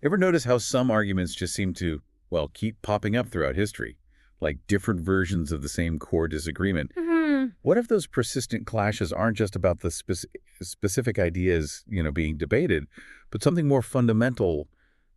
Ever notice how some arguments just seem to, well, keep popping up throughout history, like different versions of the same core disagreement? Hmm. What if those persistent clashes aren't just about the specific ideas, being debated, but something more fundamental,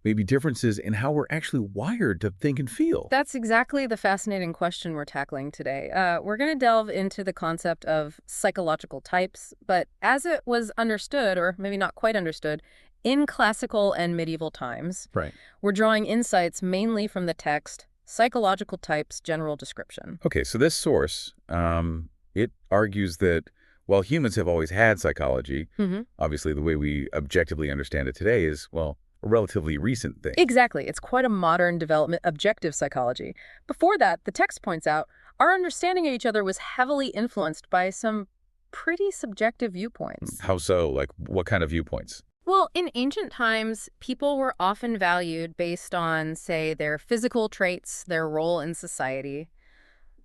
maybe differences in how we're actually wired to think and feel? That's exactly the fascinating question we're tackling today. We're going to delve into the concept of psychological types, but as it was understood, or maybe not quite understood, in classical and medieval times, Right. we're drawing insights mainly from the text Psychological Types General Description. Okay, so this source, it argues that while humans have always had psychology, Hmm. obviously the way we objectively understand it today is, well, a relatively recent thing. Exactly. It's quite a modern development, objective psychology. Before that, the text points out, our understanding of each other was heavily influenced by some pretty subjective viewpoints. How so? Like, what kind of viewpoints? Well, in ancient times, people were often valued based on, say, their physical traits, their role in society.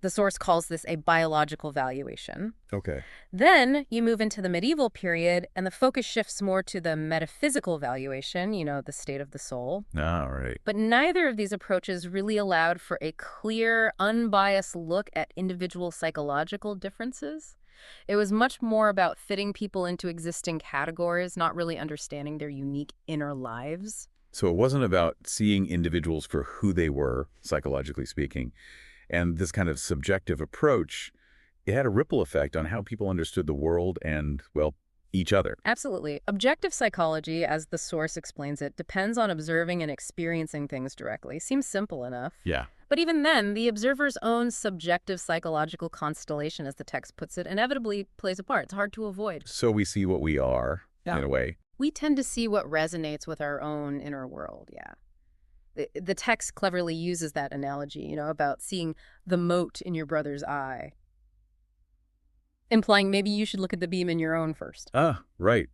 The source calls this a biological valuation. Okay. Then you move into the medieval period, and the focus shifts more to the metaphysical valuation, the state of the soul. All right. But neither of these approaches really allowed for a clear, unbiased look at individual psychological differences. It was much more about fitting people into existing categories, not really understanding their unique inner lives. So it wasn't about seeing individuals for who they were, psychologically speaking, and this kind of subjective approach, it had a ripple effect on how people understood the world and, well, each other. Absolutely. Objective psychology, as the source explains it, depends on observing and experiencing things directly. Seems simple enough. Yeah. But even then, the observer's own subjective psychological constellation, as the text puts it, inevitably plays a part. It's hard to avoid. So we see what we are, Yeah. in a way. We tend to see what resonates with our own inner world, yeah. The text cleverly uses that analogy, about seeing the mote in your brother's eye, implying maybe you should look at the beam in your own first. Ah, right.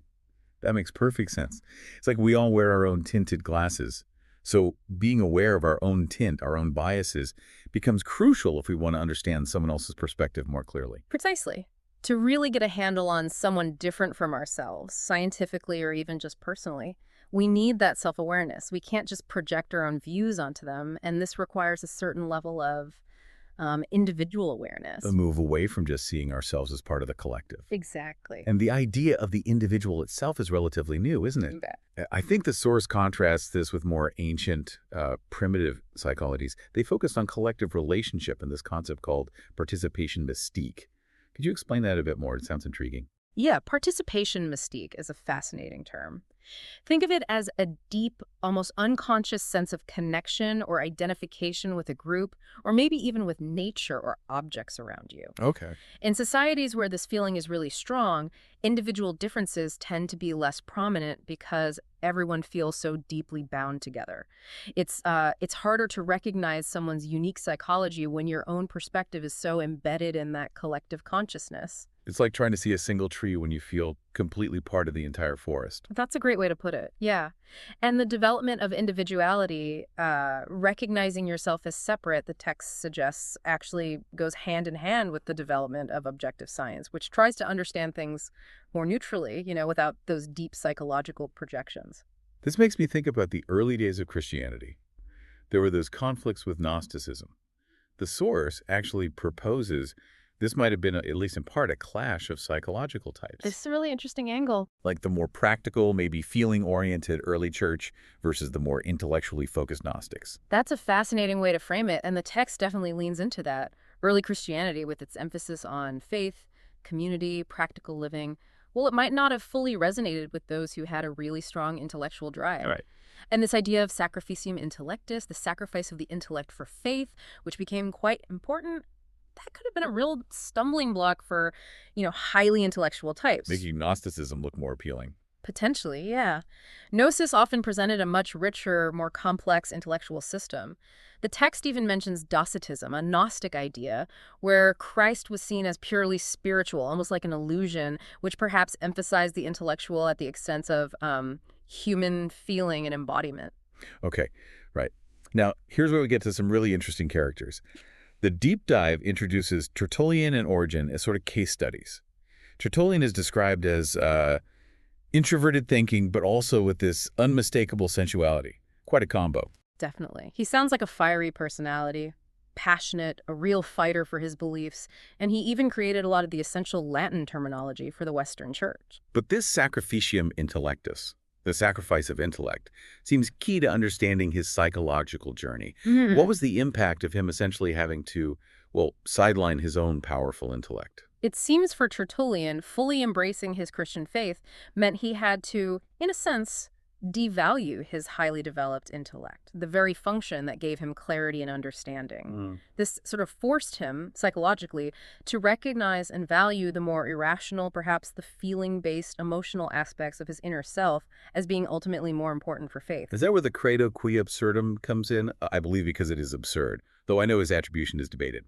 That makes perfect sense. It's like we all wear our own tinted glasses. So being aware of our own tint, our own biases, becomes crucial if we want to understand someone else's perspective more clearly. Precisely. To really get a handle on someone different from ourselves, scientifically or even just personally, we need that self-awareness. We can't just project our own views onto them, and this requires a certain level of individual awareness. A move away from just seeing ourselves as part of the collective. Exactly. And the idea of the individual itself is relatively new, isn't it? You bet. I think the source contrasts this with more ancient, primitive psychologies. They focused on collective relationship and this concept called participation mystique. Could you explain that a bit more? It sounds intriguing. Yeah, participation mystique is a fascinating term. Think of it as a deep, almost unconscious sense of connection or identification with a group, or maybe even with nature or objects around you. Okay. In societies where this feeling is really strong, individual differences tend to be less prominent because everyone feels so deeply bound together. It's harder to recognize someone's unique psychology when your own perspective is so embedded in that collective consciousness. It's like trying to see a single tree when you feel completely part of the entire forest. That's a great way to put it. Yeah. And the development of individuality, recognizing yourself as separate, the text suggests, actually goes hand in hand with the development of objective science, which tries to understand things more neutrally, without those deep psychological projections. This makes me think about the early days of Christianity. There were those conflicts with Gnosticism. The source actually proposes this might have been, at least in part, a clash of psychological types. This is a really interesting angle. Like the more practical, maybe feeling-oriented early church versus the more intellectually focused Gnostics. That's a fascinating way to frame it, and the text definitely leans into that. Early Christianity, with its emphasis on faith, community, practical living, well, it might not have fully resonated with those who had a really strong intellectual drive. Right. And this idea of sacrificium intellectus, the sacrifice of the intellect for faith, which became quite important, that could have been a real stumbling block for, highly intellectual types. Making Gnosticism look more appealing. Potentially, yeah. Gnosis often presented a much richer, more complex intellectual system. The text even mentions Docetism, a Gnostic idea, where Christ was seen as purely spiritual, almost like an illusion, which perhaps emphasized the intellectual at the expense of human feeling and embodiment. Okay, right. Now, here's where we get to some really interesting characters. The deep dive introduces Tertullian and Origen as sort of case studies. Tertullian is described as introverted thinking, but also with this unmistakable sensuality, Quite a combo. Definitely. He sounds like a fiery personality, passionate, a real fighter for his beliefs, and he even created a lot of the essential Latin terminology for the Western Church. But this sacrificium intellectus, the sacrifice of intellect, seems key to understanding his psychological journey. What Hmm. was the impact of him essentially having to, well, sideline his own powerful intellect? It seems for Tertullian, fully embracing his Christian faith meant he had to, in a sense, devalue his highly developed intellect, the very function that gave him clarity and understanding. Mm. This sort of forced him, psychologically, to recognize and value the more irrational, perhaps the feeling-based, emotional aspects of his inner self as being ultimately more important for faith. Is that where the credo qui absurdum comes in? I believe because it is absurd, though I know his attribution is debated.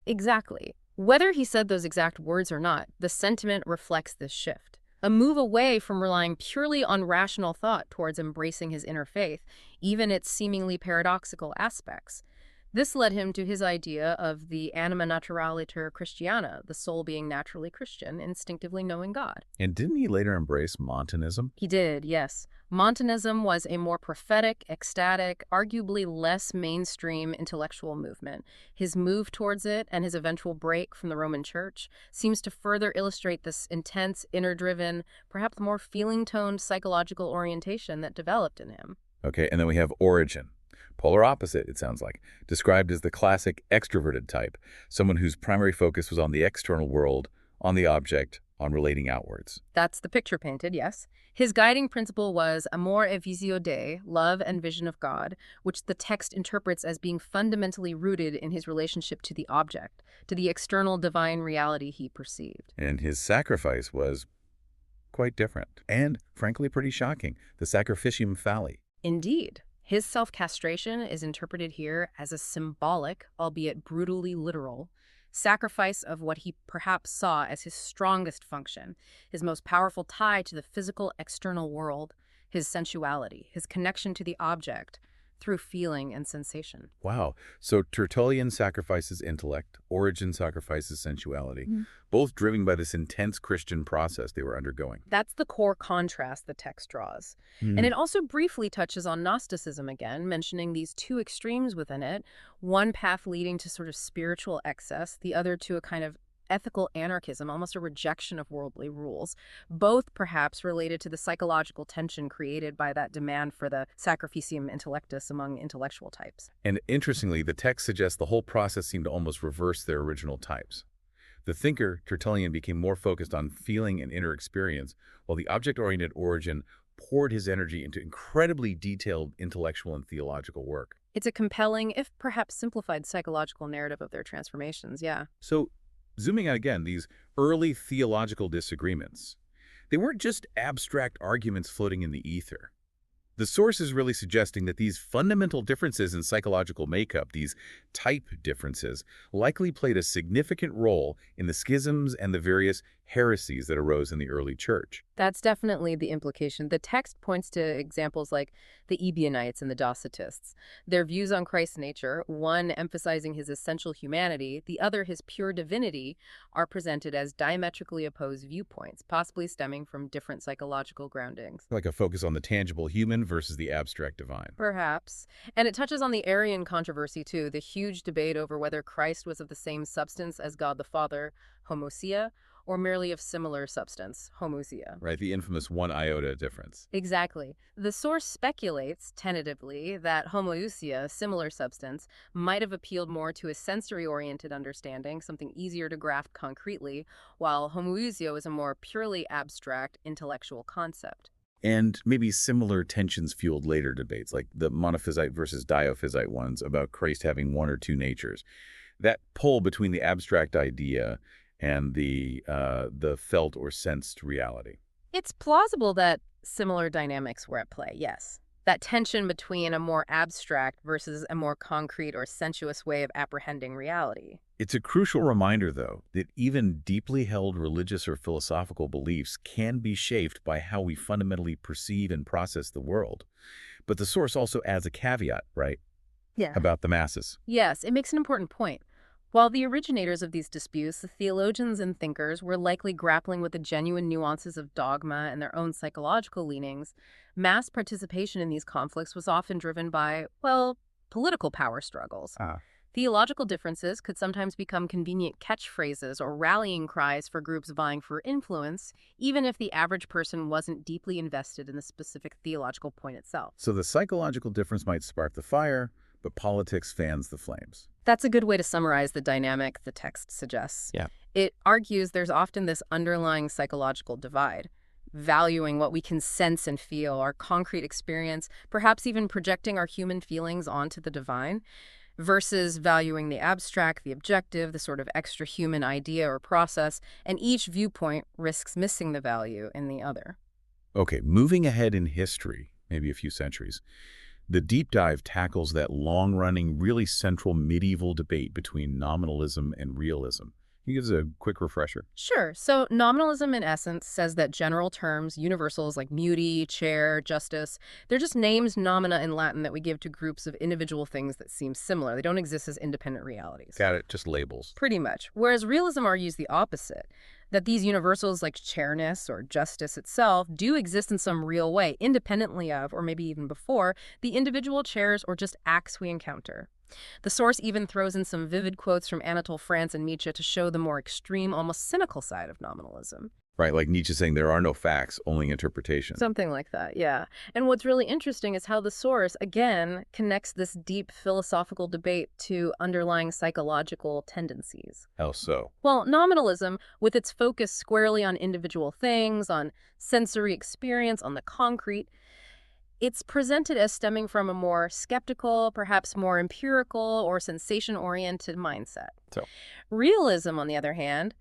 Exactly. Whether he said those exact words or not, the sentiment reflects this shift. A move away from relying purely on rational thought towards embracing his inner faith, even its seemingly paradoxical aspects. This led him to his idea of the anima naturaliter Christiana, the soul being naturally Christian, instinctively knowing God. And didn't he later embrace Montanism? He did, yes. Montanism was a more prophetic, ecstatic, arguably less mainstream intellectual movement. His move towards it and his eventual break from the Roman Church seems to further illustrate this intense, inner-driven, perhaps more feeling-toned psychological orientation that developed in him. Okay, and then we have Origen. Polar opposite, it sounds like, described as the classic extroverted type, someone whose primary focus was on the external world, on the object, on relating outwards. That's the picture painted, yes. His guiding principle was amor et visio Dei, love and vision of God, which the text interprets as being fundamentally rooted in his relationship to the object, to the external divine reality he perceived. And his sacrifice was quite different, and frankly pretty shocking, the sacrificium phalli. Indeed, his self-castration is interpreted here as a symbolic, albeit brutally literal, sacrifice of what he perhaps saw as his strongest function, his most powerful tie to the physical external world, his sensuality, his connection to the object through feeling and sensation. Wow. So Tertullian sacrifices intellect, Origen sacrifices sensuality, both driven by this intense Christian process they were undergoing. That's the core contrast the text draws. And Hmm. it also briefly touches on Gnosticism again, mentioning these two extremes within it, one path leading to sort of spiritual excess, the other to a kind of ethical anarchism, almost a rejection of worldly rules, both perhaps related to the psychological tension created by that demand for the sacrificium intellectus among intellectual types. And interestingly, the text suggests the whole process seemed to almost reverse their original types. The thinker, Tertullian, became more focused on feeling and inner experience, while the object-oriented Origen poured his energy into incredibly detailed intellectual and theological work. It's a compelling, if perhaps simplified, psychological narrative of their transformations, yeah. So, zooming out again, these early theological disagreements, they weren't just abstract arguments floating in the ether. The source is really suggesting that these fundamental differences in psychological makeup, these type differences, likely played a significant role in the schisms and the various heresies that arose in the early church. That's definitely the implication. The text points to examples like the Ebionites and the Docetists. Their views on Christ's nature, one emphasizing his essential humanity, the other his pure divinity, are presented as diametrically opposed viewpoints, possibly stemming from different psychological groundings. Like a focus on the tangible human versus the abstract divine. Perhaps. And it touches on the Arian controversy, too, the huge debate over whether Christ was of the same substance as God the Father, homoousia, or merely of similar substance, homoousia. Right, the infamous one iota difference. Exactly. The source speculates, tentatively, that homoousia, similar substance, might have appealed more to a sensory-oriented understanding, something easier to grasp concretely, while homoousia is a more purely abstract intellectual concept. And maybe similar tensions fueled later debates, like the monophysite versus diophysite ones about Christ having one or two natures. That pull between the abstract idea and the felt or sensed reality. It's plausible that similar dynamics were at play, yes. That tension between a more abstract versus a more concrete or sensuous way of apprehending reality. It's a crucial reminder, though, that even deeply held religious or philosophical beliefs can be shaped by how we fundamentally perceive and process the world. But the source also adds a caveat, right, Yeah. about the masses. Yes, it makes an important point. While the originators of these disputes, the theologians and thinkers, were likely grappling with the genuine nuances of dogma and their own psychological leanings, mass participation in these conflicts was often driven by, well, political power struggles. Ah, Theological differences could sometimes become convenient catchphrases or rallying cries for groups vying for influence, even if the average person wasn't deeply invested in the specific theological point itself. so the psychological difference might spark the fire, but politics fans the flames. That's a good way to summarize the dynamic the text suggests. Yeah. It argues there's often this underlying psychological divide, valuing what we can sense and feel, our concrete experience, perhaps even projecting our human feelings onto the divine, versus valuing the abstract, the objective, the sort of extra-human idea or process, and each viewpoint risks missing the value in the other. Okay, moving ahead in history, maybe a few centuries, the deep dive tackles that long-running, really central medieval debate between nominalism and realism. Can you give us a quick refresher? Sure. So nominalism, in essence, says that general terms, universals like muti, chair, justice, they're just names, nomina in Latin that we give to groups of individual things that seem similar. They don't exist as independent realities. Got it, just labels. Pretty much. Whereas realism argues the opposite, that these universals like chairness or justice itself do exist in some real way, independently of, or maybe even before, the individual chairs or just acts we encounter. The source even throws in some vivid quotes from Anatole France and Nietzsche to show the more extreme, almost cynical side of nominalism. Right, like Nietzsche saying there are no facts, only interpretation. Something like that, yeah. And what's really interesting is how the source, again, connects this deep philosophical debate to underlying psychological tendencies. How so? Well, nominalism, with its focus squarely on individual things, on sensory experience, on the concrete, it's presented as stemming from a more skeptical, perhaps more empirical or sensation-oriented mindset. So, Realism, on the other hand,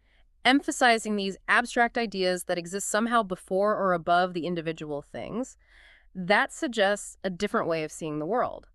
emphasizing these abstract ideas that exist somehow before or above the individual things, that suggests a different way of seeing the world.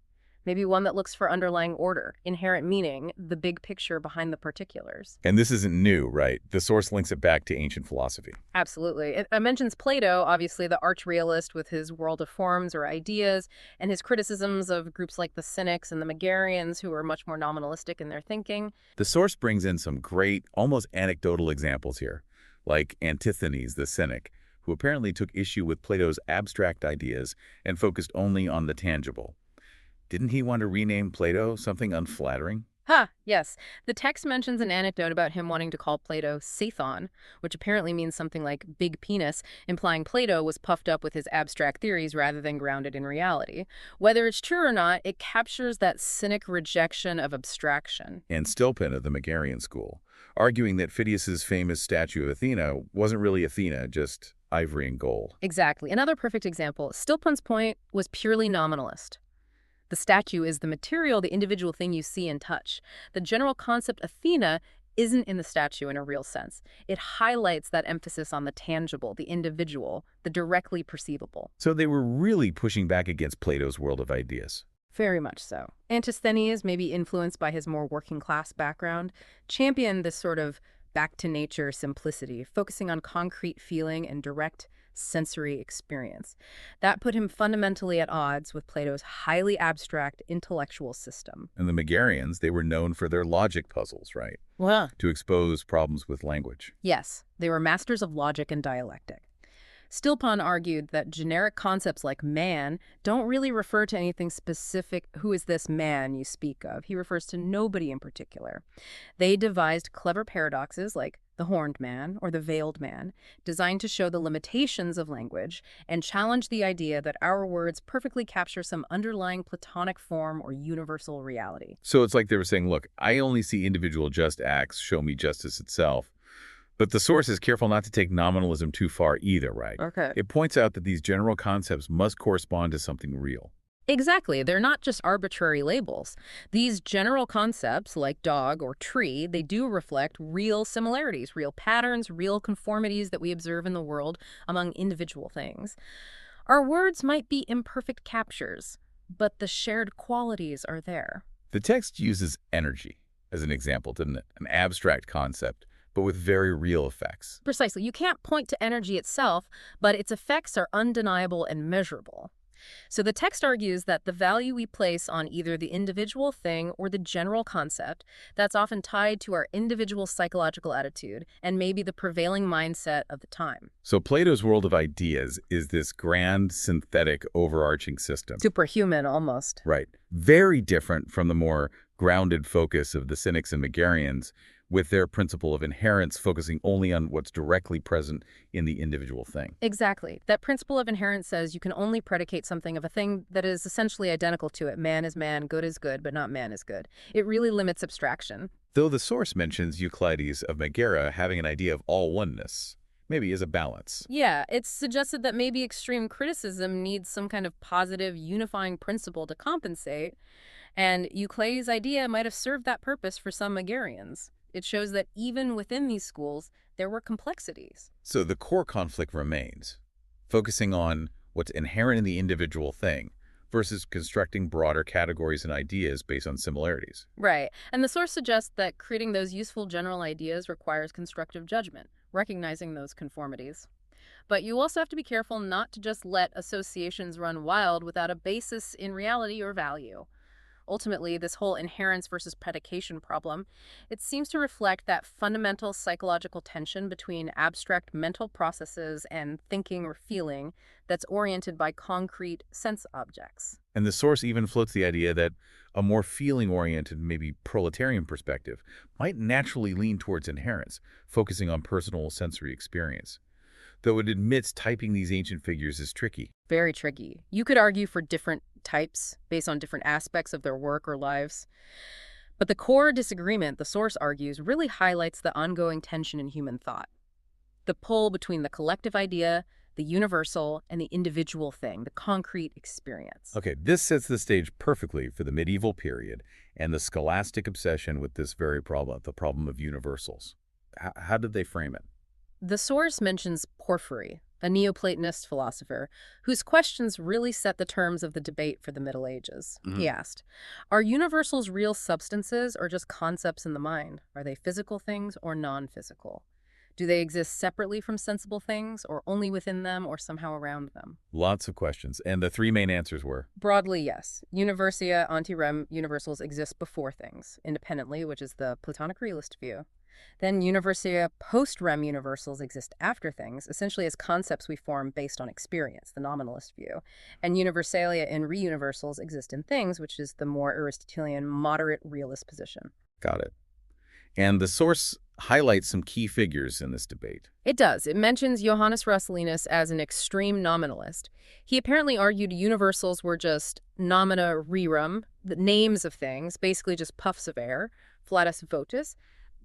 Maybe one that looks for underlying order, inherent meaning, the big picture behind the particulars. and this isn't new, right? The source links it back to ancient philosophy. Absolutely. It mentions Plato, obviously the arch-realist with his world of forms or ideas, and his criticisms of groups like the Cynics and the Megarians, who were much more nominalistic in their thinking. The source brings in some great, almost anecdotal examples here, like Antisthenes the Cynic, who apparently took issue with Plato's abstract ideas and focused only on the tangible. Didn't he want to rename Plato something unflattering? Yes. The text mentions an anecdote about him wanting to call Plato Sathon, which apparently means something like big penis, implying Plato was puffed up with his abstract theories rather than grounded in reality. Whether it's true or not, it captures that cynic rejection of abstraction. And Stilpin of the Megarian school, arguing that Phidias's famous statue of Athena wasn't really Athena, just ivory and gold. Exactly. Another perfect example. Stilpon's point was purely nominalist. The statue is the material, the individual thing you see and touch. The general concept Athena isn't in the statue in a real sense. It highlights that emphasis on the tangible, the individual, the directly perceivable. So they were really pushing back against Plato's world of ideas. Very much so. Antisthenes, maybe influenced by his more working-class background, championed this sort of back-to-nature simplicity, focusing on concrete feeling and direct sensory experience. That put him fundamentally at odds with Plato's highly abstract intellectual system. And the Megarians, they were known for their logic puzzles, right? Well, To expose problems with language. yes, they were masters of logic and dialectic. Stilpon argued that generic concepts like man don't really refer to anything specific. Who is this man you speak of? He refers to nobody in particular. They devised clever paradoxes like the horned man or the veiled man, designed to show the limitations of language and challenge the idea that our words perfectly capture some underlying Platonic form or universal reality. So it's like they were saying, look, I only see individual just acts, show me justice itself. But the source is careful not to take nominalism too far either, right? Okay. It points out that these general concepts must correspond to something real. Exactly. They're not just arbitrary labels. These general concepts, like dog or tree, they do reflect real similarities, real patterns, real conformities that we observe in the world among individual things. Our words might be imperfect captures, but the shared qualities are there. The text uses energy as an example, didn't it? An abstract concept, but with very real effects. Precisely. You can't point to energy itself, but its effects are undeniable and measurable. So the text argues that the value we place on either the individual thing or the general concept, that's often tied to our individual psychological attitude and maybe the prevailing mindset of the time. So Plato's world of ideas is this grand, synthetic, overarching system. Superhuman, almost. Right. Very different from the more grounded focus of the Cynics and Megarians, with their principle of inherence focusing only on what's directly present in the individual thing. Exactly. That principle of inherence says you can only predicate something of a thing that is essentially identical to it. Man is man, good is good, but not man is good. It really limits abstraction. Though the source mentions Euclides of Megara having an idea of all oneness, maybe as a balance. Yeah, it's suggested that maybe extreme criticism needs some kind of positive unifying principle to compensate, and Euclides' idea might have served that purpose for some Megarians. It shows that even within these schools, there were complexities. So the core conflict remains, focusing on what's inherent in the individual thing versus constructing broader categories and ideas based on similarities. Right. And the source suggests that creating those useful general ideas requires constructive judgment, recognizing those conformities. But you also have to be careful not to just let associations run wild without a basis in reality or value. Ultimately, this whole inherence versus predication problem, it seems to reflect that fundamental psychological tension between abstract mental processes and thinking or feeling that's oriented by concrete sense objects. And the source even floats the idea that a more feeling-oriented, maybe proletarian perspective might naturally lean towards inherence, focusing on personal sensory experience. Though it admits typing these ancient figures is tricky. Very tricky. You could argue for different types based on different aspects of their work or lives. But the core disagreement, the source argues, really highlights the ongoing tension in human thought. The pull between the collective idea, the universal, and the individual thing, the concrete experience. Okay, this sets the stage perfectly for the medieval period and the scholastic obsession with this very problem, the problem of universals. How did they frame it? The source mentions Porphyry, a Neoplatonist philosopher, whose questions really set the terms of the debate for the Middle Ages. He asked, are universals real substances or just concepts in the mind? Are they physical things or non-physical? Do they exist separately from sensible things or only within them or somehow around them? Lots of questions, and the three main answers were? Broadly, yes. Universia ante-rem universals exist before things, independently, which is the Platonic realist view. Then Universia post-rem universals exist after things, essentially as concepts we form based on experience, the nominalist view. And Universalia in re-universals exist in things, which is the more Aristotelian moderate realist position. Got it. And the source highlights some key figures in this debate. It does. It mentions Johannes Roscelinus as an extreme nominalist. He apparently argued universals were just nomina rerum, the names of things, basically just puffs of air, flatus votus.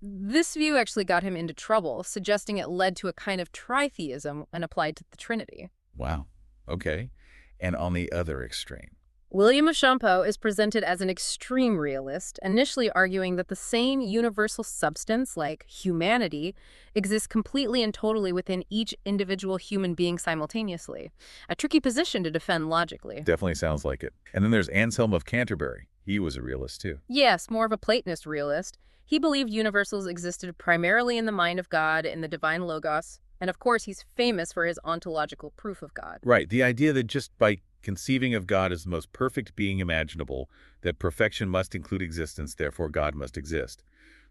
This view actually got him into trouble, suggesting it led to a kind of tritheism when applied to the Trinity. Wow. Okay. And on the other extreme? William of Champeaux is presented as an extreme realist, initially arguing that the same universal substance, like humanity, exists completely and totally within each individual human being simultaneously. A tricky position to defend logically. Definitely sounds like it. And then there's Anselm of Canterbury. He was a realist too. Yes, more of a Platonist realist. He believed universals existed primarily in the mind of God, in the divine logos, and of course he's famous for his ontological proof of God. Right. The idea that just by conceiving of God as the most perfect being imaginable, that perfection must include existence, therefore God must exist.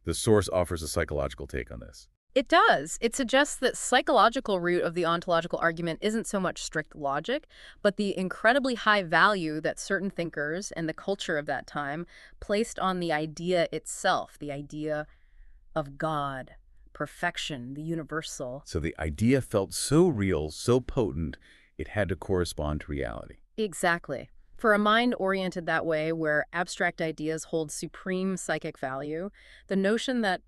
The source offers a psychological take on this. It does. It suggests that psychological root of the ontological argument isn't so much strict logic, but the incredibly high value that certain thinkers and the culture of that time placed on the idea itself, the idea of God, perfection, the universal. So the idea felt so real, so potent, it had to correspond to reality. Exactly. For a mind oriented that way, where abstract ideas hold supreme psychic value, the notion that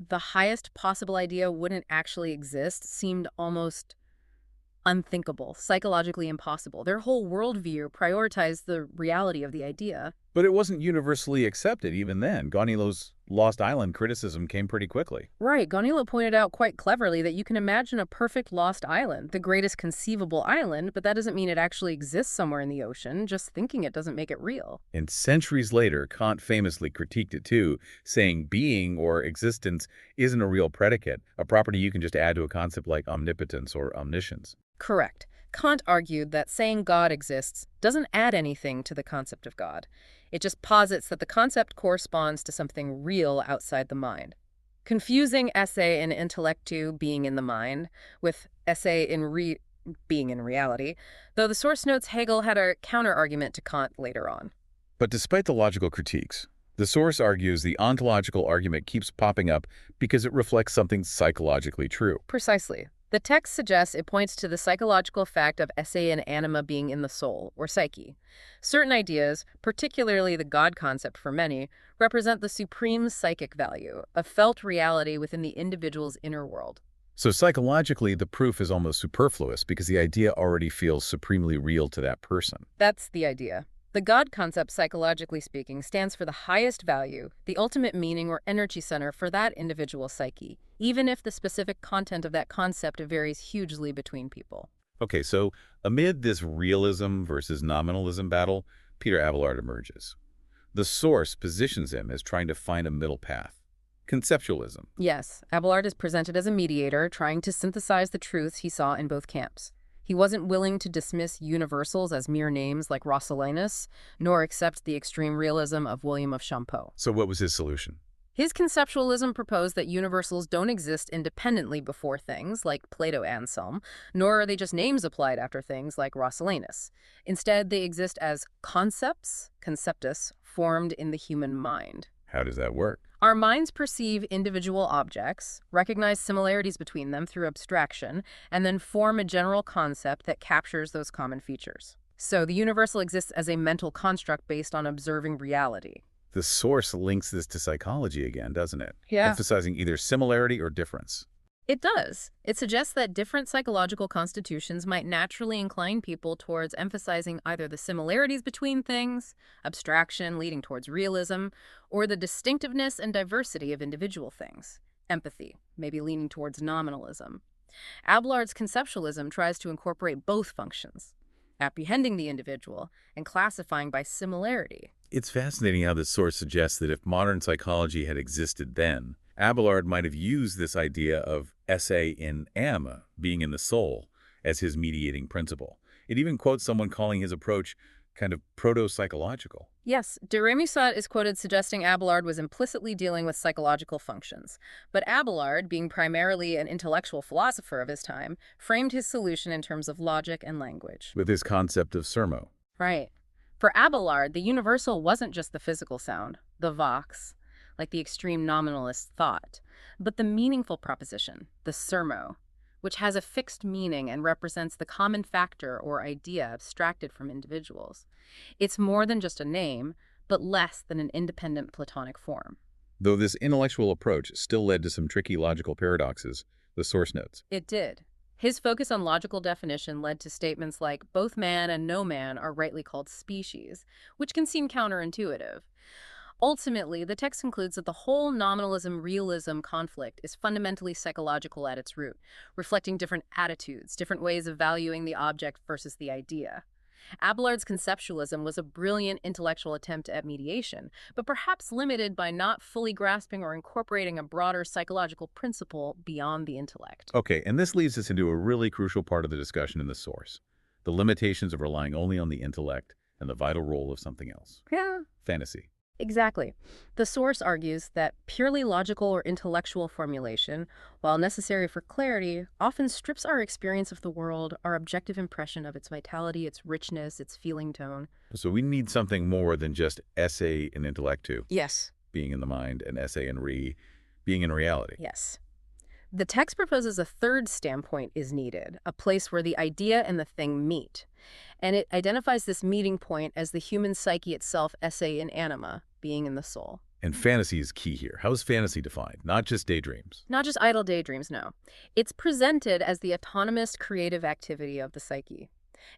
the highest possible idea wouldn't actually exist seemed almost unthinkable, psychologically impossible. Their whole worldview prioritized the reality of the idea. But it wasn't universally accepted even then. Ganilo's Lost Island criticism came pretty quickly. Right. Ganilo pointed out quite cleverly that you can imagine a perfect lost island, the greatest conceivable island, but that doesn't mean it actually exists somewhere in the ocean. Just thinking it doesn't make it real. And centuries later, Kant famously critiqued it too, saying being or existence isn't a real predicate, a property you can just add to a concept like omnipotence or omniscience. Correct. Kant argued that saying God exists doesn't add anything to the concept of God. It just posits that the concept corresponds to something real outside the mind. Confusing esse in intellectu, being in the mind, with esse in being in reality, though the source notes Hegel had a counter-argument to Kant later on. But despite the logical critiques, the source argues the ontological argument keeps popping up because it reflects something psychologically true. Precisely. The text suggests it points to the psychological fact of esse and anima being in the soul, or psyche. Certain ideas, particularly the God concept for many, represent the supreme psychic value, a felt reality within the individual's inner world. So psychologically, the proof is almost superfluous because the idea already feels supremely real to that person. That's the idea. The God concept, psychologically speaking, stands for the highest value, the ultimate meaning or energy center for that individual psyche, even if the specific content of that concept varies hugely between people. Okay, so amid this realism versus nominalism battle, Peter Abelard emerges. The source positions him as trying to find a middle path. Conceptualism. Yes, Abelard is presented as a mediator, trying to synthesize the truths he saw in both camps. He wasn't willing to dismiss universals as mere names like Roscellinus, nor accept the extreme realism of William of Champeau. So what was his solution? His conceptualism proposed that universals don't exist independently before things like Plato Anselm, nor are they just names applied after things like Roscellinus. Instead, they exist as concepts, conceptus, formed in the human mind. How does that work? Our minds perceive individual objects, recognize similarities between them through abstraction, and then form a general concept that captures those common features. So the universal exists as a mental construct based on observing reality. The source links this to psychology again, doesn't it? Yeah. Emphasizing either similarity or difference. It does. It suggests that different psychological constitutions might naturally incline people towards emphasizing either the similarities between things, abstraction leading towards realism, or the distinctiveness and diversity of individual things, empathy, maybe leaning towards nominalism. Abelard's conceptualism tries to incorporate both functions, apprehending the individual and classifying by similarity. It's fascinating how this source suggests that if modern psychology had existed then, Abelard might have used this idea of esse in anima, being in the soul, as his mediating principle. It even quotes someone calling his approach kind of proto-psychological. Yes, de Rémusat is quoted suggesting Abelard was implicitly dealing with psychological functions. But Abelard, being primarily an intellectual philosopher of his time, framed his solution in terms of logic and language. With his concept of sermo. Right. For Abelard, the universal wasn't just the physical sound, the vox, like the extreme nominalist thought, but the meaningful proposition, the sermo, which has a fixed meaning and represents the common factor or idea abstracted from individuals. It's more than just a name, but less than an independent Platonic form. Though this intellectual approach still led to some tricky logical paradoxes, the source notes. It did. His focus on logical definition led to statements like both man and no man are rightly called species, which can seem counterintuitive. Ultimately, the text concludes that the whole nominalism-realism conflict is fundamentally psychological at its root, reflecting different attitudes, different ways of valuing the object versus the idea. Abelard's conceptualism was a brilliant intellectual attempt at mediation, but perhaps limited by not fully grasping or incorporating a broader psychological principle beyond the intellect. Okay, and this leads us into a really crucial part of the discussion in the source. The limitations of relying only on the intellect and the vital role of something else. Yeah. Fantasy. Exactly. The source argues that purely logical or intellectual formulation, while necessary for clarity, often strips our experience of the world, our objective impression of its vitality, its richness, its feeling tone. So we need something more than just esse in intellectu, Yes. being in the mind, and esse in being in reality. Yes. The text proposes a third standpoint is needed, a place where the idea and the thing meet. And it identifies this meeting point as the human psyche itself, esse in anima, being in the soul. And fantasy is key here. How is fantasy defined? Not just daydreams. Not just idle daydreams, no. It's presented as the autonomous creative activity of the psyche.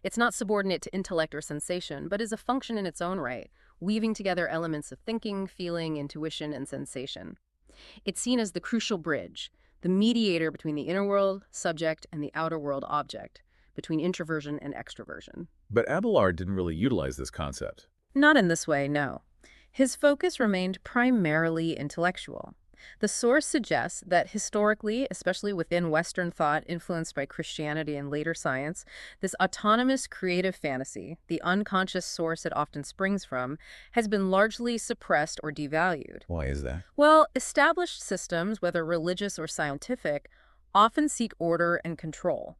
It's not subordinate to intellect or sensation, but is a function in its own right, weaving together elements of thinking, feeling, intuition, and sensation. It's seen as the crucial bridge, the mediator between the inner world, subject, and the outer world, object, between introversion and extroversion. But Abelard didn't really utilize this concept. Not in this way, no. His focus remained primarily intellectual. The source suggests that historically, especially within Western thought influenced by Christianity and later science, this autonomous creative fantasy, the unconscious source it often springs from, has been largely suppressed or devalued. Why is that? Well, established systems, whether religious or scientific, often seek order and control.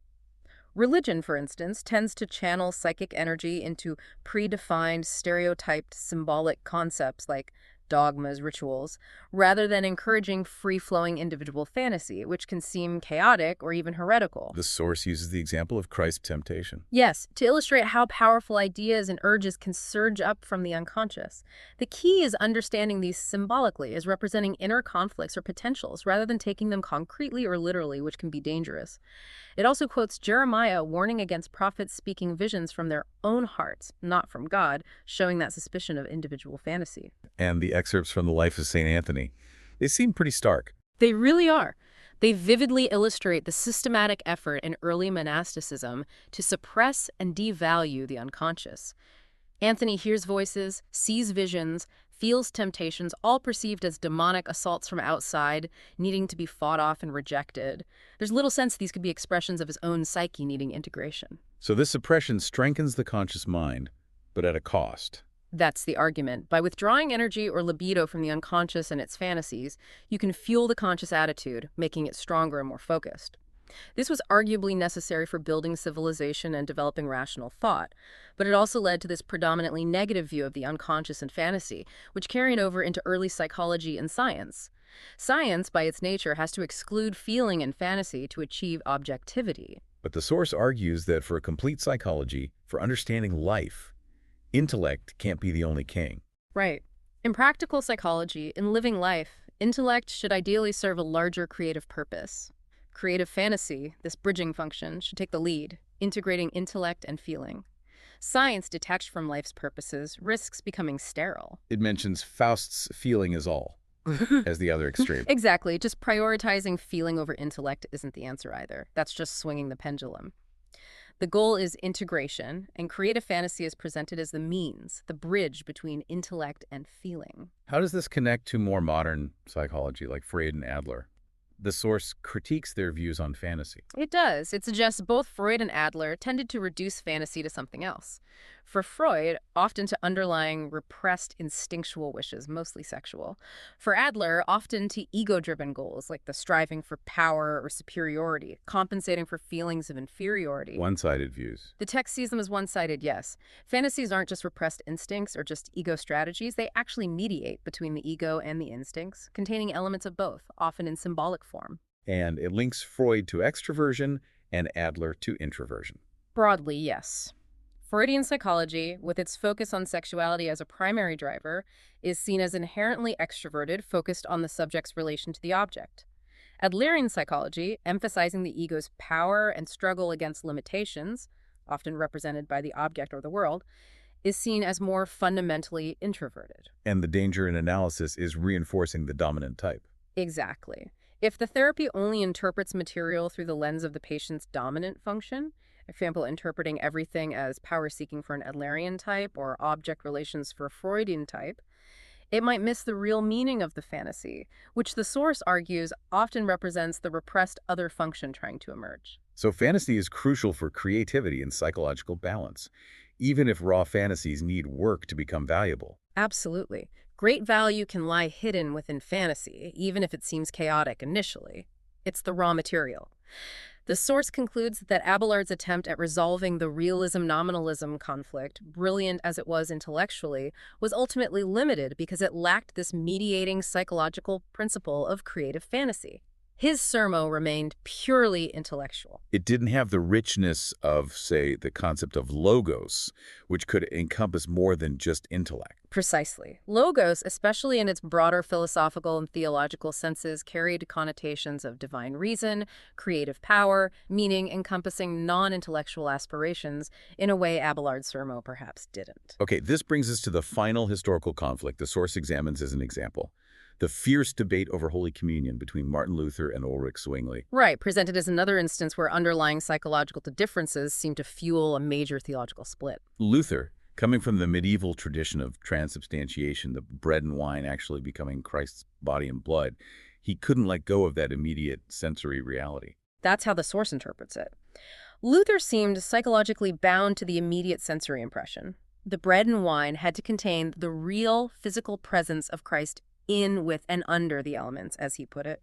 Religion, for instance, tends to channel psychic energy into predefined, stereotyped, symbolic concepts like dogmas, rituals, rather than encouraging free-flowing individual fantasy, which can seem chaotic or even heretical. The source uses the example of Christ's temptation. Yes, to illustrate how powerful ideas and urges can surge up from the unconscious. The key is understanding these symbolically as representing inner conflicts or potentials rather than taking them concretely or literally, which can be dangerous. It also quotes Jeremiah warning against prophets speaking visions from their own hearts, not from God, showing that suspicion of individual fantasy. And the excerpts from the life of St. Anthony, they seem pretty stark. They really are. They vividly illustrate the systematic effort in early monasticism to suppress and devalue the unconscious. Anthony hears voices, sees visions, feels temptations, all perceived as demonic assaults from outside, needing to be fought off and rejected. There's little sense these could be expressions of his own psyche needing integration. So this suppression strengthens the conscious mind, but at a cost. That's the argument. By withdrawing energy or libido from the unconscious and its fantasies, you can fuel the conscious attitude, making it stronger and more focused. This was arguably necessary for building civilization and developing rational thought, but it also led to this predominantly negative view of the unconscious and fantasy, which carried over into early psychology and science. Science, by its nature, has to exclude feeling and fantasy to achieve objectivity. But the source argues that for a complete psychology, for understanding life, intellect can't be the only king. Right. In practical psychology, in living life, intellect should ideally serve a larger creative purpose. Creative fantasy, this bridging function, should take the lead, integrating intellect and feeling. Science, detached from life's purposes, risks becoming sterile. It mentions Faust's feeling is all as the other extreme. Exactly. Just prioritizing feeling over intellect isn't the answer either. That's just swinging the pendulum. The goal is integration, and creative fantasy is presented as the means, the bridge between intellect and feeling. How does this connect to more modern psychology like Freud and Adler? The source critiques their views on fantasy. It does. It suggests both Freud and Adler tended to reduce fantasy to something else. For Freud, often to underlying repressed instinctual wishes, mostly sexual. For Adler, often to ego-driven goals, like the striving for power or superiority, compensating for feelings of inferiority. One-sided views. The text sees them as one-sided, yes. Fantasies aren't just repressed instincts or just ego strategies. They actually mediate between the ego and the instincts, containing elements of both, often in symbolic form. And it links Freud to extroversion and Adler to introversion. Broadly, yes. Freudian psychology, with its focus on sexuality as a primary driver, is seen as inherently extroverted, focused on the subject's relation to the object. Adlerian psychology, emphasizing the ego's power and struggle against limitations, often represented by the object or the world, is seen as more fundamentally introverted. And the danger in analysis is reinforcing the dominant type. Exactly. If the therapy only interprets material through the lens of the patient's dominant function, for example, interpreting everything as power-seeking for an Adlerian type or object relations for a Freudian type, it might miss the real meaning of the fantasy, which the source argues often represents the repressed other function trying to emerge. So fantasy is crucial for creativity and psychological balance, even if raw fantasies need work to become valuable. Absolutely. Great value can lie hidden within fantasy, even if it seems chaotic initially. It's the raw material. The source concludes that Abelard's attempt at resolving the realism-nominalism conflict, brilliant as it was intellectually, was ultimately limited because it lacked this mediating psychological principle of creative fantasy. His sermo remained purely intellectual. It didn't have the richness of, say, the concept of logos, which could encompass more than just intellect. Precisely. Logos, especially in its broader philosophical and theological senses, carried connotations of divine reason, creative power, meaning encompassing non-intellectual aspirations in a way Abelard's sermo perhaps didn't. Okay, this brings us to the final historical conflict the source examines as an example. The fierce debate over Holy Communion between Martin Luther and Ulrich Zwingli. Right, presented as another instance where underlying psychological differences seem to fuel a major theological split. Luther, Coming from the medieval tradition of transubstantiation, the bread and wine actually becoming Christ's body and blood, he couldn't let go of that immediate sensory reality. That's how the source interprets it. Luther seemed psychologically bound to the immediate sensory impression. The bread and wine had to contain the real physical presence of Christ in, with, and under the elements, as he put it.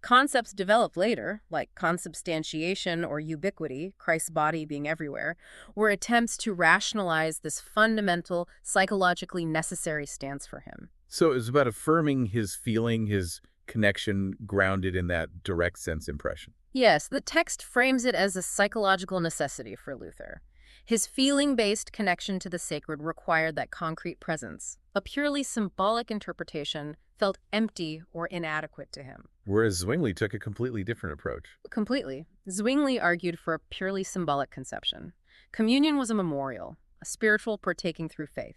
Concepts developed later, like consubstantiation or ubiquity, Christ's body being everywhere, were attempts to rationalize this fundamental, psychologically necessary stance for him. So it was about affirming his feeling, his connection grounded in that direct sense impression. Yes, the text frames it as a psychological necessity for Luther. His feeling-based connection to the sacred required that concrete presence. A purely symbolic interpretation felt empty or inadequate to him. Whereas Zwingli took a completely different approach. Completely. Zwingli argued for a purely symbolic conception. Communion was a memorial, a spiritual partaking through faith.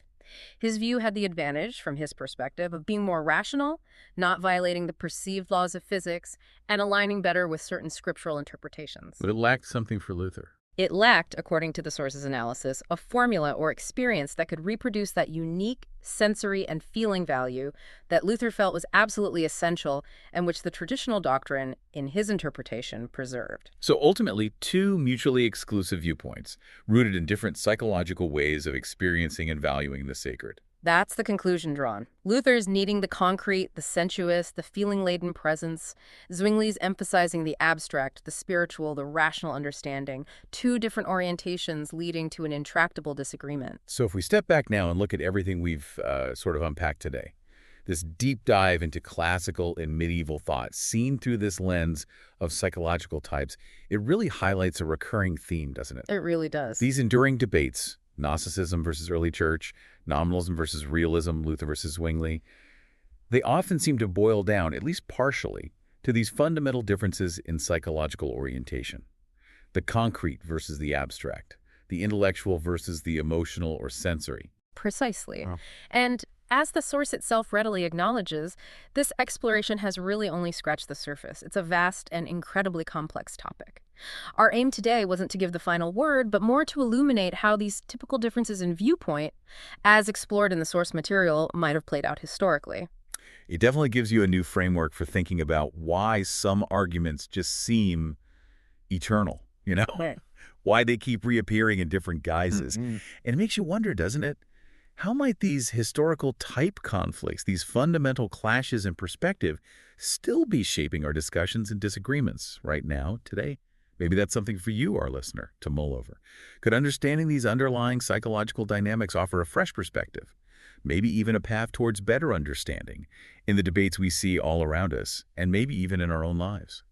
His view had the advantage, from his perspective, of being more rational, not violating the perceived laws of physics, and aligning better with certain scriptural interpretations. But it lacked something for Luther. It lacked, according to the source's analysis, a formula or experience that could reproduce that unique sensory and feeling value that Luther felt was absolutely essential and which the traditional doctrine, in his interpretation, preserved. So ultimately, two mutually exclusive viewpoints, rooted in different psychological ways of experiencing and valuing the sacred. That's the conclusion drawn. Luther's needing the concrete, the sensuous, the feeling-laden presence. Zwingli's emphasizing the abstract, the spiritual, the rational understanding. Two different orientations leading to an intractable disagreement. So if we step back now and look at everything we've sort of unpacked today, this deep dive into classical and medieval thought, seen through this lens of psychological types, it really highlights a recurring theme, doesn't it? It really does. These enduring debates, Gnosticism versus early church, nominalism versus realism, Luther versus Zwingli, they often seem to boil down, at least partially, to these fundamental differences in psychological orientation. The concrete versus the abstract, the intellectual versus the emotional or sensory. Precisely. Oh. And as the source itself readily acknowledges, this exploration has really only scratched the surface. It's a vast and incredibly complex topic. Our aim today wasn't to give the final word, but more to illuminate how these typical differences in viewpoint, as explored in the source material, might have played out historically. It definitely gives you a new framework for thinking about why some arguments just seem eternal, Right. why they keep reappearing in different guises. Mm-hmm. And it makes you wonder, doesn't it? How might these historical type conflicts, these fundamental clashes in perspective, still be shaping our discussions and disagreements right now, today? Maybe that's something for you, our listener, to mull over. Could understanding these underlying psychological dynamics offer a fresh perspective? Maybe even a path towards better understanding in the debates we see all around us, and maybe even in our own lives?